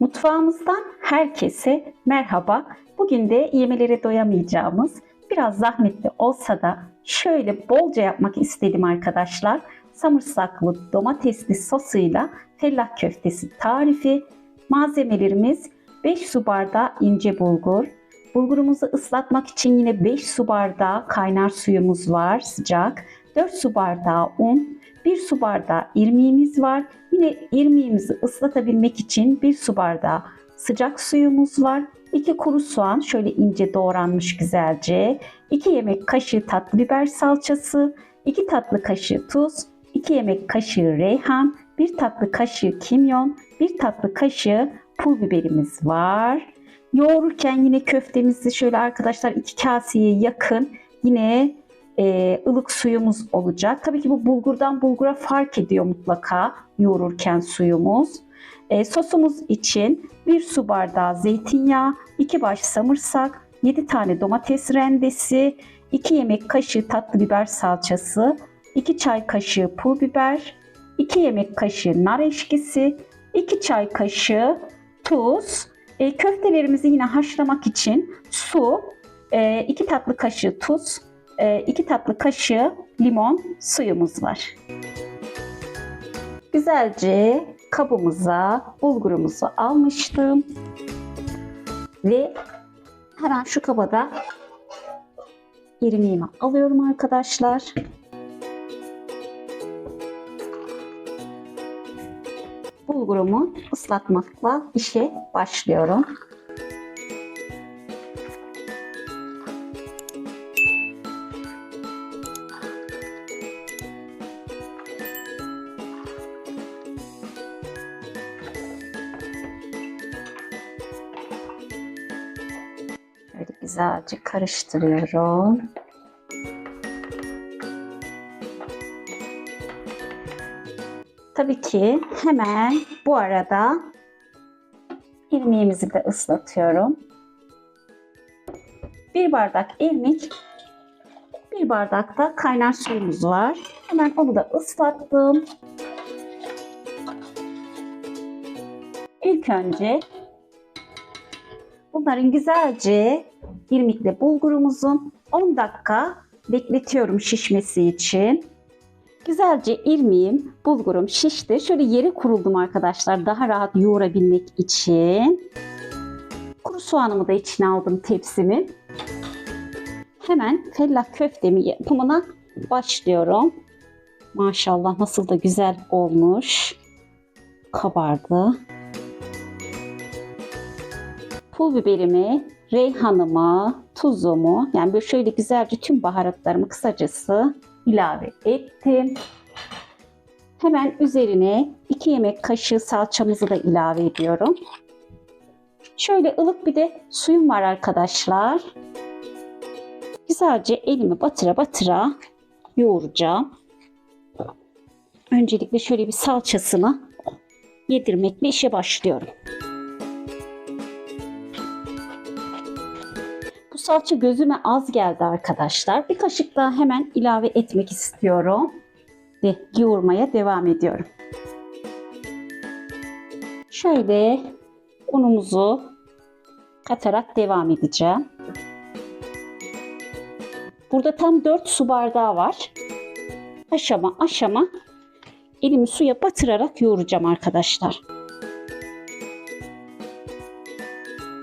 Mutfağımızdan herkese merhaba. Bugün de yemelere doyamayacağımız, biraz zahmetli olsa da şöyle bolca yapmak istedim arkadaşlar. Samırsaklı domatesli sosuyla fellah köftesi tarifi. Malzemelerimiz 5 su bardağı ince bulgur. Bulgurumuzu ıslatmak için yine 5 su bardağı kaynar suyumuz var, sıcak. 4 su bardağı un, 1 su bardağı irmiğimiz var. Yine irmiğimizi ıslatabilmek için 1 su bardağı sıcak suyumuz var. 2 kuru soğan şöyle ince doğranmış güzelce. 2 yemek kaşığı tatlı biber salçası, 2 tatlı kaşığı tuz, 2 yemek kaşığı reyhan, 1 tatlı kaşığı kimyon, 1 tatlı kaşığı pul biberimiz var. Yoğururken yine köftemizi şöyle arkadaşlar 2 kaseye yakın yine ılık suyumuz olacak. Tabii ki bu bulgurdan bulgura fark ediyor mutlaka yoğururken suyumuz. Sosumuz için 1 su bardağı zeytinyağı, 2 baş samırsak, 7 tane domates rendesi, 2 yemek kaşığı tatlı biber salçası, 2 çay kaşığı pul biber, 2 yemek kaşığı nar eşkisi, 2 çay kaşığı tuz. Köftelerimizi yine haşlamak için su, 2 tatlı kaşığı tuz, 2 tatlı kaşığı limon suyumuz var. Güzelce kabımıza bulgurumuzu almıştım. Ve hemen şu kabada irmiğimi alıyorum arkadaşlar. Bulgurumu ıslatmakla işe başlıyorum. Şöyle güzelce karıştırıyorum. Tabii ki hemen bu arada irmiğimizi de ıslatıyorum. 1 bardak irmik, 1 bardak da kaynar suyumuz var. Hemen onu da ıslattım. İlk önce bunların güzelce irmikle bulgurumuzun 10 dakika bekletiyorum şişmesi için. Güzelce irmiğim, bulgurum şişti. Şöyle yere kuruldum arkadaşlar daha rahat yoğurabilmek için. Kuru soğanımı da içine aldım tepsimin. Hemen fellah köftemi yapımına başlıyorum. Maşallah nasıl da güzel olmuş. Kabardı. Pul biberimi, reyhanımı, tuzumu, yani böyle şöyle güzelce tüm baharatlarımı kısacası ilave ettim. Hemen üzerine 2 yemek kaşığı salçamızı da ilave ediyorum. Şöyle ılık bir de suyum var arkadaşlar. Güzelce elimi batıra batıra yoğuracağım. Öncelikle şöyle bir salçasını yedirmekle işe başlıyorum. Bu salça gözüme az geldi arkadaşlar. Bir kaşık daha hemen ilave etmek istiyorum. Ve yoğurmaya devam ediyorum. Şöyle unumuzu katarak devam edeceğim. Burada tam 4 su bardağı var. Aşama aşama elimi suya batırarak yoğuracağım arkadaşlar.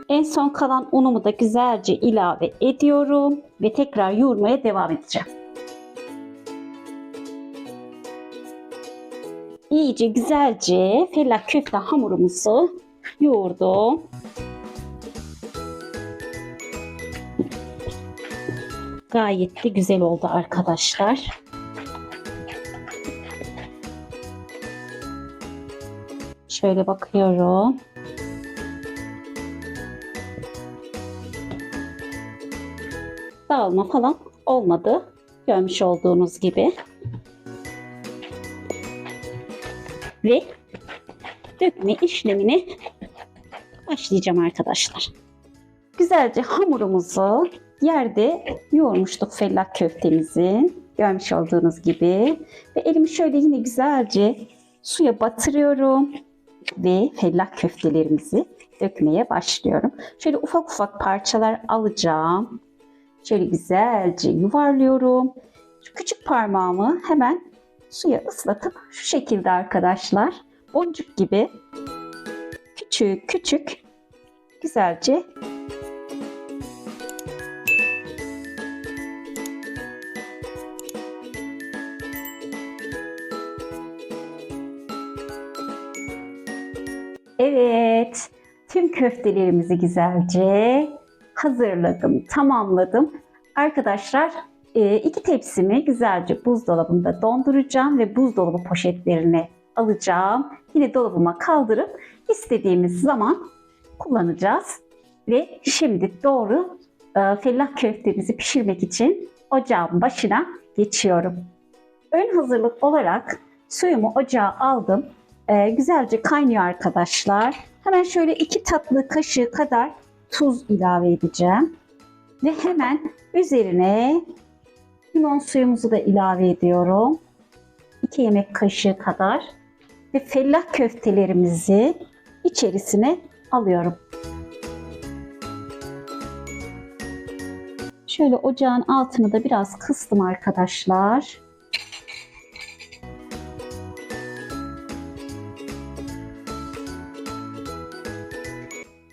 En son kalan unumu da güzelce ilave ediyorum ve tekrar yoğurmaya devam edeceğim. İyice güzelce fellah köfte hamurumuzu yoğurdum. Gayet de güzel oldu arkadaşlar. Şöyle bakıyorum. Dağılma falan olmadı. Görmüş olduğunuz gibi. Ve dökme işlemine başlayacağım arkadaşlar. Güzelce hamurumuzu yerde yoğurmuştuk fellah köftemizin. Görmüş olduğunuz gibi. Ve elimi şöyle yine güzelce suya batırıyorum. ve fellah köftelerimizi dökmeye başlıyorum. Şöyle ufak ufak parçalar alacağım. Şöyle güzelce yuvarlıyorum. Şu küçük parmağımı hemen suya ıslatıp şu şekilde arkadaşlar boncuk gibi küçük küçük güzelce evet, tüm köftelerimizi güzelce hazırladım, tamamladım. Arkadaşlar 2 tepsimi güzelce buzdolabında donduracağım ve buzdolabı poşetlerine alacağım. Yine dolabıma kaldırıp istediğimiz zaman kullanacağız. Ve şimdi doğru fellah köftemizi pişirmek için ocağın başına geçiyorum. Ön hazırlık olarak suyumu ocağa aldım. Güzelce kaynıyor arkadaşlar. Hemen şöyle 2 tatlı kaşığı kadar tuz ilave edeceğim. Ve hemen üzerine limon suyumuzu da ilave ediyorum. 2 yemek kaşığı kadar. Ve fellah köftelerimizi içerisine alıyorum. Şöyle ocağın altını da biraz kıstım arkadaşlar.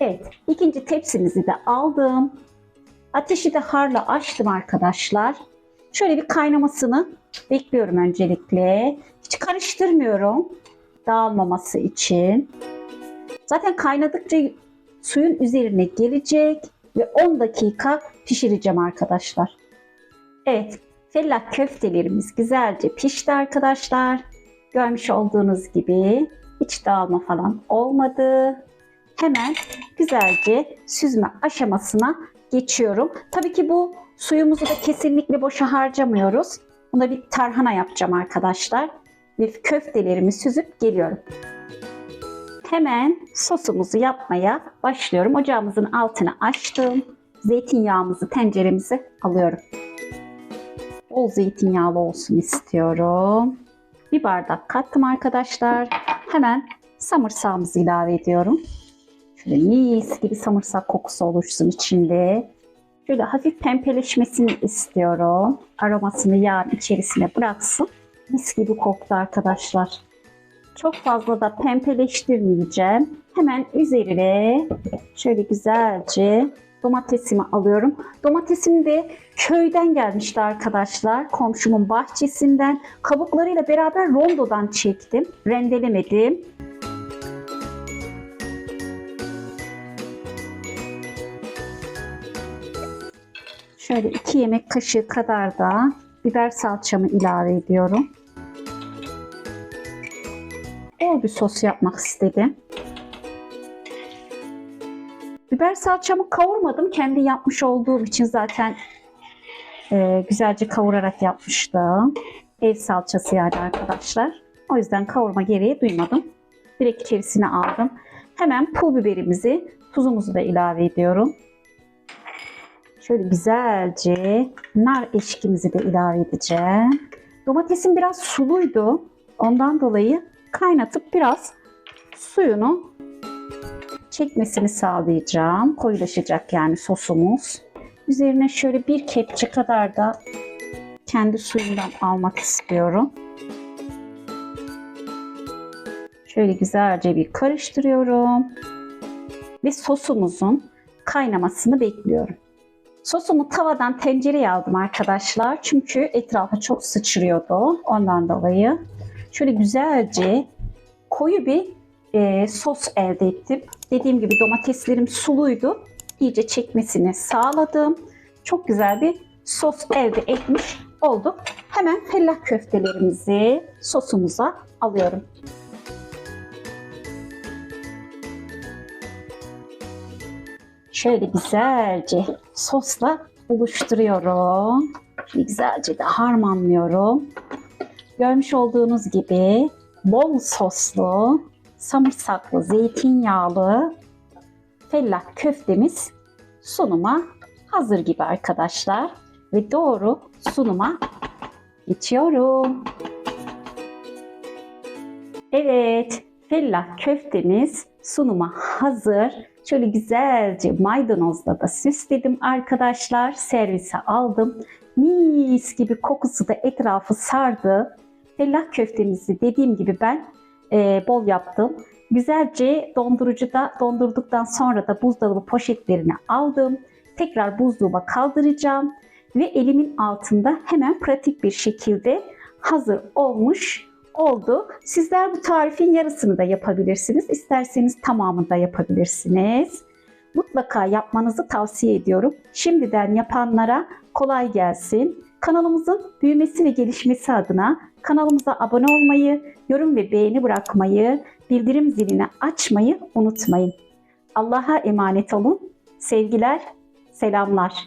Evet, ikinci tepsimizi de aldım. Ateşi de harla açtım arkadaşlar. Şöyle bir kaynamasını bekliyorum öncelikle. Hiç karıştırmıyorum dağılmaması için. Zaten kaynadıkça suyun üzerine gelecek ve 10 dakika pişireceğim arkadaşlar. Evet, fellah köftelerimiz güzelce pişti arkadaşlar. Görmüş olduğunuz gibi hiç dağılma falan olmadı. Hemen güzelce süzme aşamasına geçiyorum. Tabii ki bu suyumuzu da kesinlikle boşa harcamıyoruz. Buna bir tarhana yapacağım arkadaşlar. Ve köftelerimi süzüp geliyorum. Hemen sosumuzu yapmaya başlıyorum. Ocağımızın altını açtım. Zeytinyağımızı tenceremize alıyorum. Bol zeytinyağlı olsun istiyorum. Bir bardak kattım arkadaşlar. Hemen samırsağımızı ilave ediyorum. Şöyle mis gibi samırsak kokusu oluşsun içinde. Şöyle hafif pembeleşmesini istiyorum. Aromasını yağın içerisine bıraksın. Mis gibi koktu arkadaşlar. Çok fazla da pembeleştirmeyeceğim. Hemen üzerine şöyle güzelce domatesimi alıyorum. Domatesim de köyden gelmişti arkadaşlar. Komşumun bahçesinden. Kabuklarıyla beraber rondodan çektim. Rendelemedim. Şöyle 2 yemek kaşığı kadar da biber salçamı ilave ediyorum. Bol bir sos yapmak istedim. Biber salçamı kavurmadım. Kendi yapmış olduğum için zaten güzelce kavurarak yapmıştım. Ev salçası yani arkadaşlar. O yüzden kavurma gereği duymadım. Direkt içerisine aldım. Hemen pul biberimizi, tuzumuzu da ilave ediyorum. Şöyle güzelce nar eşkimizi de ilave edeceğim. Domatesim biraz suluydu. Ondan dolayı kaynatıp biraz suyunu çekmesini sağlayacağım. Koyulaşacak yani sosumuz. Üzerine şöyle 1 kepçe kadar da kendi suyundan almak istiyorum. Şöyle güzelce bir karıştırıyorum. Ve sosumuzun kaynamasını bekliyorum. Sosumu tavadan tencereye aldım arkadaşlar. Çünkü etrafa çok sıçrıyordu. Ondan dolayı. Şöyle güzelce koyu bir sos elde ettim. Dediğim gibi domateslerim suluydu. İyice çekmesini sağladım. Çok güzel bir sos elde etmiş olduk. Hemen fellah köftelerimizi sosumuza alıyorum. Şöyle güzelce sosla buluşturuyorum. Şöyle güzelce de harmanlıyorum. Görmüş olduğunuz gibi bol soslu, samırsaklı, zeytinyağlı fellah köftemiz sunuma hazır gibi arkadaşlar. Ve doğru sunuma geçiyorum. Evet, Fellah köftemiz sunuma hazır. Şöyle güzelce maydanozla da süsledim arkadaşlar. Servise aldım. Mis gibi kokusu da etrafı sardı. Fellah köftemizi dediğim gibi ben bol yaptım. Güzelce dondurucuda dondurduktan sonra da buzdolabı poşetlerine aldım. Tekrar buzluğuma kaldıracağım ve elimin altında hemen pratik bir şekilde hazır oldu. Sizler bu tarifin yarısını da yapabilirsiniz. İsterseniz tamamını da yapabilirsiniz. Mutlaka yapmanızı tavsiye ediyorum. Şimdiden yapanlara kolay gelsin. Kanalımızın büyümesi ve gelişmesi adına kanalımıza abone olmayı, yorum ve beğeni bırakmayı, bildirim zilini açmayı unutmayın. Allah'a emanet olun. Sevgiler, selamlar.